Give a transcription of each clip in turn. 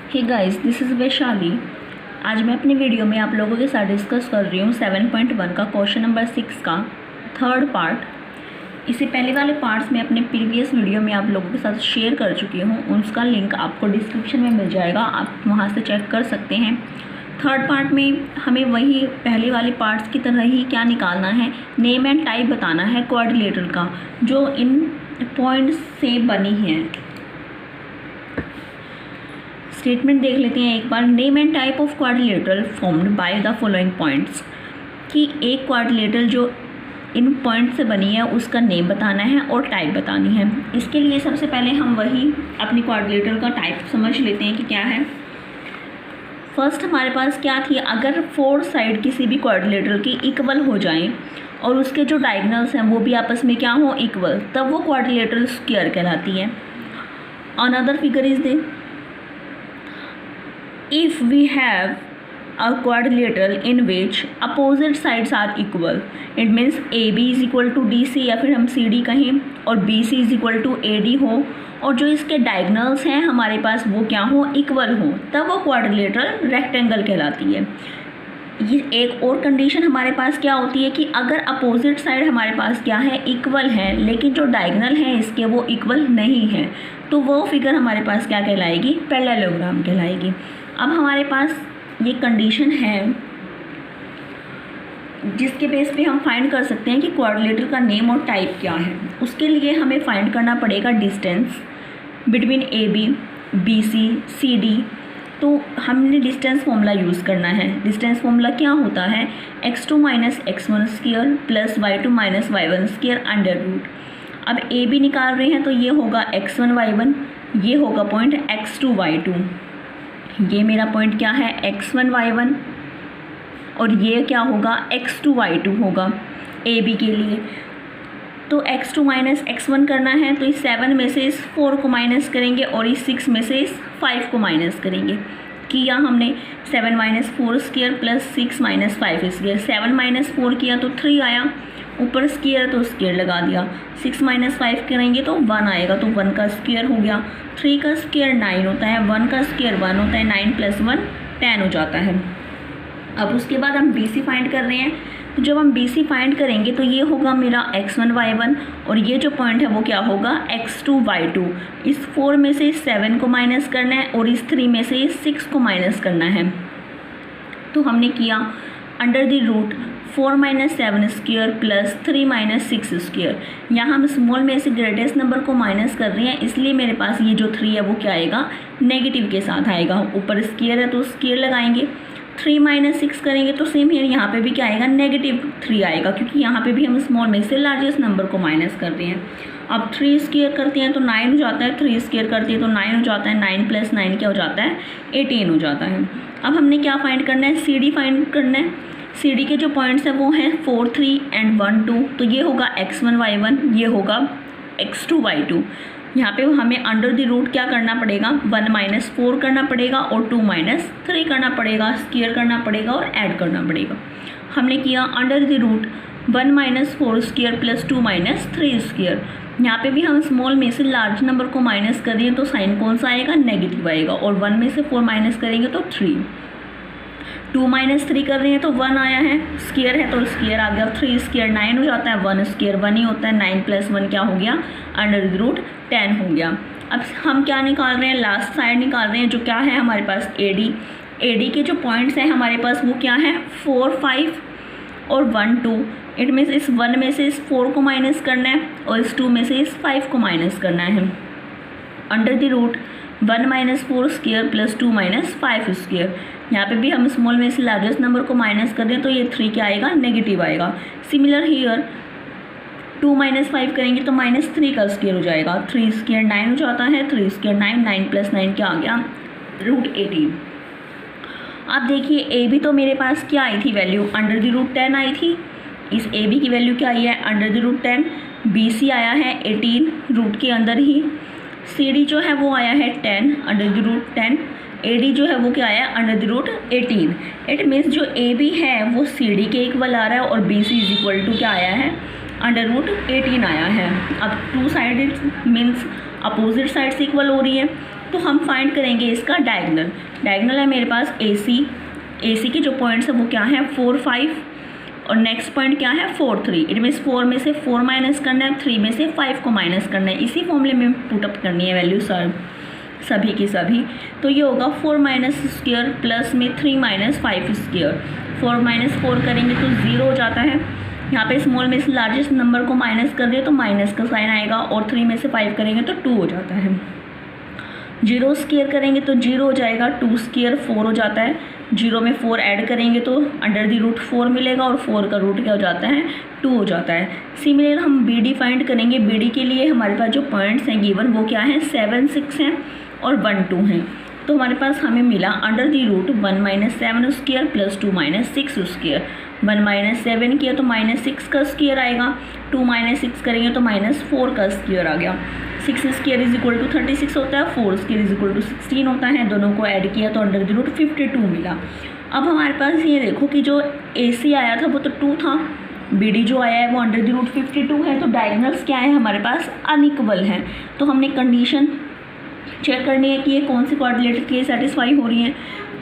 Hey guys, this is Vaishali. आज मैं अपनी वीडियो में आप लोगों के साथ डिस्कस कर रही हूँ 7.1 का क्वेश्चन नंबर 6 का थर्ड पार्ट। इससे पहले वाले पार्ट्स में अपने प्रीवियस वीडियो में आप लोगों के साथ शेयर कर चुकी हूँ, उसका लिंक आपको डिस्क्रिप्शन में मिल जाएगा, आप वहाँ से चेक कर सकते हैं। थर्ड पार्ट में हमें वही पहले वाले पार्ट्स की तरह ही क्या निकालना है, नेम एंड टाइप बताना है क्वाड्रिलेटरल का, जो इन पॉइंट्स से बनी है। स्टेटमेंट देख लेते हैं एक बार। Name and type of quadrilateral formed by the following points, कि एक क्वाड्रिलेटरल जो इन पॉइंट से बनी है उसका नेम बताना है और टाइप बतानी है। इसके लिए सबसे पहले हम वही अपनी क्वाड्रिलेटरल का टाइप समझ लेते हैं कि क्या है। फर्स्ट हमारे पास क्या थी, अगर फोर साइड किसी भी क्वाड्रिलेटरल की इक्वल हो जाएं और उसके जो डायगोनल्स हैं वो भी आपस में क्या हो, इक्वल, तब वो क्वाड्रिलेटरल स्क्वायर कहलाती है। Another figure is they, if we have a quadrilateral in which opposite sides are equal, it means AB is equal to DC या फिर हम CD कहें और BC is equal to AD हो और जो इसके डायगोनल्स हैं हमारे पास वो क्या हो, इक्वल हो, तब वो क्वाड्रिलेटरल रेक्टेंगल कहलाती है। ये एक और कंडीशन हमारे पास क्या होती है कि अगर अपोजिट साइड हमारे पास क्या है, इक्वल है, लेकिन जो डायगोनल है इसके वो इक्वल नहीं है, तो वो फिगर हमारे पास क्या कहलाएगी, पैरेललोग्राम कहलाएगी। अब हमारे पास ये कंडीशन है जिसके बेस पे हम फाइंड कर सकते हैं कि क्वाड्रिलेटरल का नेम और टाइप क्या है। उसके लिए हमें फाइंड करना पड़ेगा distance between AB, BC, CD। तो हमने डिस्टेंस फॉर्मूला यूज़ करना है। डिस्टेंस फॉर्मूला क्या होता है, x2 - x1 square plus y2 - y1 square under root. अब AB निकाल रहे हैं तो ये होगा x1 y1, ये होगा पॉइंट x2 y2, ये मेरा पॉइंट क्या है x1 y1 और ये क्या होगा x2 y2 होगा AB के लिए। तो x2 - x1 करना है तो इस 7 में से इस 4 को माइनस करेंगे और इस 6 में से इस 5 को माइनस करेंगे। किया हमने 7 - 4 स्क्वायर प्लस 6 - 5 स्क्वायर। 7 - 4 किया तो 3 आया, ऊपर स्क्वायर तो स्क्वायर लगा दिया। 6 - 5 करेंगे तो 1 आएगा, तो 1 का स्क्वायर हो गया। 3 का स्क्वायर 9 होता है, 1 का स्क्वायर 1 होता है, 9 + 1 10 हो जाता है। अब उसके बाद हम BC फाइंड कर रहे हैं, तो जब हम BC फाइंड करेंगे तो ये होगा मेरा x1 y1 और ये जो पॉइंट है वो क्या होगा x2 y2। इस 4 में से इस 7 को माइनस करना है और इस 3 में से इस 6 को माइनस करना है। तो हमने किया under the root 4 - 7 square plus 3 - 6 square. यहाँ हम स्मॉल में से ग्रेटेस्ट नंबर को माइनस कर रहे हैं, इसलिए मेरे पास ये जो 3 है वो क्या आएगा, नेगेटिव के साथ आएगा। ऊपर स्क्वायर है तो स्क्वायर लगाएंगे। 3 - 6 करेंगे तो सेम है, यहाँ पे भी क्या आएगा, -3 आएगा, क्योंकि यहाँ पे भी हम स्मॉल में से लार्जेस्ट नंबर को माइनस कर रहे हैं। अब 3 स्क्वायर करते हैं तो 9 हो जाता है, 3 स्क्वायर करते हैं तो 9 हो जाता है, 9 + 9 क्या हो जाता है, 18 हो जाता है। अब हमने क्या फाइंड करना है, CD फाइंड करना है। CD के जो पॉइंट्स हैं वो हैं 4, 3 एंड 1, 2। तो ये होगा x1 y1, ये होगा x2 y2। यहाँ पे हमें अंडर द रूट क्या करना पड़ेगा, 1 - 4 करना पड़ेगा और 2 - 3 करना पड़ेगा, स्क्वायर करना पड़ेगा और ऐड करना पड़ेगा। हमने किया under the root 1 - 4 square plus 2 - 3 square. यहाँ पे भी हम स्मॉल में से लार्ज नंबर को माइनस कर रहे हैं तो साइन कौन सा आएगा, नेगेटिव आएगा, और 1 में से 4 माइनस करेंगे तो 3। 2 - 3 कर रहे हैं तो 1 आया है, स्क्वायर है तो स्क्वायर आ गया। 3 स्क्वायर 9 हो जाता है, 1 स्क्वायर 1 ही होता है, 9 + 1 क्या हो गया, अंडर द रूट 10 हो गया। अब हम क्या निकाल रहे हैं, लास्ट साइड निकाल रहे हैं, जो क्या है हमारे पास AD के जो पॉइंट्स हैं हमारे पास वो क्या है, 4, 5 और 1, 2। इट मीन्स इस 1 में से इस 4 को माइनस करना है और इस 2 में से इस 5 को माइनस करना है। Under the root 1 - 4 square plus 2 - 5 square. यहाँ पे भी हम स्मॉल में से लार्जेस्ट नंबर को माइनस कर दें तो ये 3 क्या आएगा, नेगेटिव आएगा। सिमिलर हियर 2 - 5 करेंगे तो -3 का स्क्वायर हो जाएगा, 3 स्क्वायर 9 हो जाता है, 3 स्क्वायर 9, 9 + 9 क्या आ गया, √18। अब देखिए AB तो मेरे पास क्या आई थी वैल्यू, अंडर द रूट 10 आई थी। इस AB की वैल्यू क्या आई है, अंडर द रूट 10। BC आया है 18 रूट के अंदर ही। CD जो है वो आया है 10 अंडर द रूट 10। AD जो है वो क्या आया, under the root 18। It means जो AB है वो CD के इक्वल आ रहा है और BC इज इक्वल टू क्या आया है, अंडर रूट 18 आया है। अब 2 साइड मीन्स अपोजिट साइड से इक्वल हो रही है, तो हम फाइंड करेंगे इसका डायगोनल। डायगोनल है मेरे पास AC के जो पॉइंट्स है वो क्या है 4 5 और नेक्स्ट पॉइंट क्या है 4 3। इट मीन्स 4 में से 4 माइनस करना है, 3 में से 5 को माइनस करना है। इसी फॉर्मूले में पुटअप करनी है वैल्यू सभी की सभी। तो ये होगा 4 माइनस स्क्वायर प्लस में 3 माइनस 5 स्क्वायर। 4 माइनस 4 करेंगे तो 0 हो जाता है। यहाँ पे स्मॉल में से लार्जेस्ट नंबर को माइनस कर दिया तो माइनस का साइन आएगा, और 3 में से 5 करेंगे तो 2 हो जाता है। 0 स्क्वायर करेंगे तो 0 हो जाएगा, 2 स्क्वायर 4 हो जाता है। 0 में 4 ऐड करेंगे तो √4 मिलेगा, और 4 का रूट क्या हो जाता है 2 हो जाता है। सिमिलर हम BD फाइंड करेंगे। BD के लिए हमारे पास जो पॉइंट्स हैं गिवन वो क्या है 7 6 हैं और 1 2 हैं। तो हमारे पास हमें मिला √1 minus 7 square plus 2 minus 6 square. 1 minus 7 किया तो माइनस 6 का स्क्वायर आएगा, 2 माइनस 6 करेंगे तो माइनस 4 का स्क्वायर आ गया। 6 स्क्वायर इज इक्वल टू 36 होता है, 4 स्क्वायर इज इक्वल टू 16 होता है। दोनों को ऐड किया तो √52 मिला। अब हमारे पास ये देखो कि जो AC आया था वो तो 2 था, BD जो आया है वो √52 है। तो डायगोनल्स क्या है हमारे पास अनइक्वल हैं। तो हमने कंडीशन चेक करनी है कि ये कौन सी क्वाड्रिलेटरल के सेटिस्फाई हो रही हैं।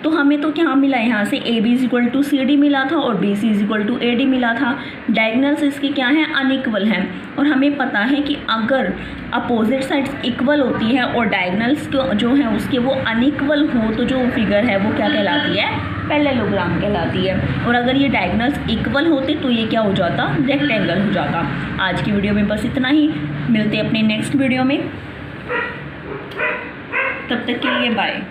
तो हमें तो क्या मिला यहाँ से AB is equal to CD मिला था और BC is equal to AD मिला था। डायगोनल्स इसके क्या हैं अनइक्वल हैं, और हमें पता है कि अगर अपोजिट साइड्स इक्वल होती है और डायगोनल्स जो हैं उसके वो अनइक्वल हो तो जो फिगर है वो क्या कहलाती है पैरेललोग्राम कहलाती है। और अगर ये डायगोनल्स इक्वल होते तो ये क्या हो जाता रेक्टेंगल हो जाता। आज की वीडियो में बस इतना ही, मिलते हैं अपने नेक्स्ट वीडियो में, तब तक के लिए बाय।